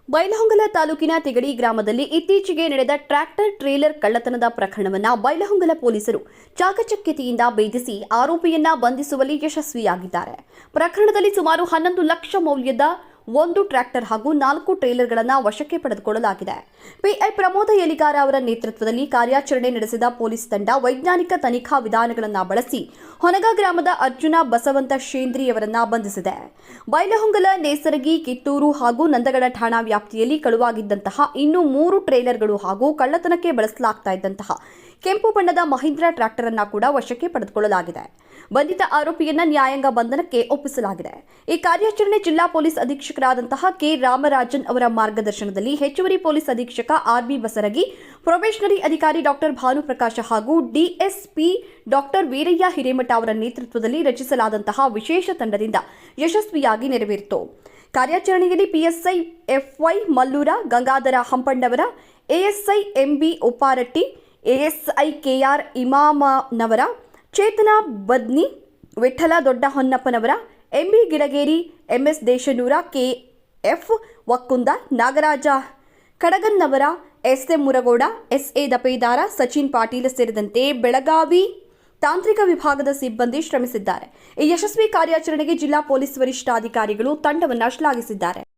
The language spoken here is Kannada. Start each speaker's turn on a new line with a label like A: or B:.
A: ಬೈಲಹೊಂಗಲ ತಾಲೂಕಿನ ತಿಗಡಿ ಗ್ರಾಮದಲ್ಲಿ ಇತ್ತೀಚೆಗೆ ನಡೆದ ಟ್ರ್ಯಾಕ್ಟರ್ ಟ್ರೇಲರ್ ಕಳ್ಳತನದ ಪ್ರಕರಣವನ್ನು ಬೈಲಹೊಂಗಲ ಪೊಲೀಸರು ಚಾಕಚಕ್ಯತೆಯಿಂದ ಭೇದಿಸಿ ಆರೋಪಿಯನ್ನ ಬಂಧಿಸುವಲ್ಲಿ ಯಶಸ್ವಿಯಾಗಿದ್ದಾರೆ. ಪ್ರಕರಣದಲ್ಲಿ ಸುಮಾರು 11 ಲಕ್ಷ ಮೌಲ್ಯದ 1 ಟ್ರ್ಯಾಕ್ಟರ್ ಹಾಗೂ 4 ಟ್ರೇಲರ್ಗಳನ್ನು ವಶಕ್ಕೆ ಪಡೆದುಕೊಳ್ಳಲಾಗಿದೆ. ಪಿಐ ಪ್ರಮೋದ ಯಲಿಗಾರ ಅವರ ನೇತೃತ್ವದಲ್ಲಿ ಕಾರ್ಯಾಚರಣೆ ನಡೆಸಿದ ಪೊಲೀಸ್ ತಂಡ ವೈಜ್ಞಾನಿಕ ತನಿಖಾ ವಿಧಾನಗಳನ್ನು ಬಳಸಿ ಹೊನಗ ಗ್ರಾಮದ ಅರ್ಜುನ ಬಸವಂತ ಶೇಂದ್ರಿಯವರನ್ನ ಬಂಧಿಸಿದೆ. ಬೈಲಹೊಂಗಲ, ನೇಸರಗಿ, ಕಿತ್ತೂರು ಹಾಗೂ ನಂದಗಡ ಠಾಣಾ ವ್ಯಾಪ್ತಿಯಲ್ಲಿ ಕಳುವಾಗಿದ್ದಂತಹ ಇನ್ನೂ 3 ಟ್ರೇಲರ್ಗಳು ಹಾಗೂ ಕಳ್ಳತನಕ್ಕೆ ಬಳಸಲಾಗ್ತಾ ಇದ್ದಂತಹ ಕೆಂಪು ಬಣ್ಣದ ಮಹೀಂದ್ರಾ ಟ್ರ್ಯಾಕ್ಟರ್ ಅನ್ನು ಕೂಡ ವಶಕ್ಕೆ ಪಡೆದುಕೊಳ್ಳಲಾಗಿದೆ. ಬಂಧಿತ ಆರೋಪಿಯನ್ನ ನ್ಯಾಯಾಂಗ ಬಂಧನಕ್ಕೆ ಒಪ್ಪಿಸಲಾಗಿದೆ. ಈ ಕಾರ್ಯಾಚರಣೆ ಜಿಲ್ಲಾ ಪೊಲೀಸ್ ಅಧೀಕ್ಷಕರಾದಂತಹ ಕೆ ರಾಮರಾಜನ್ ಅವರ ಮಾರ್ಗದರ್ಶನದಲ್ಲಿ ಹೆಚ್ಚುವರಿ ಪೊಲೀಸ್ ಅಧೀಕ್ಷಕ ಆರ್ಬಿ ಬಸರಗಿ, ಪ್ರೊಬೇಷನರಿ ಅಧಿಕಾರಿ ಡಾಕ್ಟರ್ ಭಾನುಪ್ರಕಾಶ ಹಾಗೂ ಡಿಎಸ್ಪಿ ಡಾಕ್ಟರ್ ವೀರಯ್ಯ ಹಿರೇಮಠ ಅವರ ನೇತೃತ್ವದಲ್ಲಿ ರಚಿಸಲಾದಂತಹ ವಿಶೇಷ ತಂಡದಿಂದ ಯಶಸ್ವಿಯಾಗಿ ನೆರವೇರಿತು. ಕಾರ್ಯಾಚರಣೆಯಲ್ಲಿ PSI FY Mallur, Gangadhar Hampannavar, ASI MB Upparatti, ASI KR Imamanavar, Chetan Badni, Vithal Dodda Honnappanavar, MB Gidageri, MS Deshanur, KF Vakkund, Nagaraj Kadagannavar, SM Murgod, SA Dapedar, Sachin Patil ಸೇರಿದಂತೆ ಬೆಳಗಾವಿ ತಾಂತ್ರಿಕ ವಿಭಾಗದ ಸಿಬ್ಬಂದಿ ಶ್ರಮಿಸಿದ್ದಾರೆ. ಈ ಯಶಸ್ವಿ ಕಾರ್ಯಾಚರಣೆಗೆ ಜಿಲ್ಲಾ ಪೊಲೀಸ್ ವರಿಷ್ಠಾಧಿಕಾರಿಗಳು ತಂಡವನ್ನು ಶ್ಲಾಘಿಸಿದ್ದಾರೆ.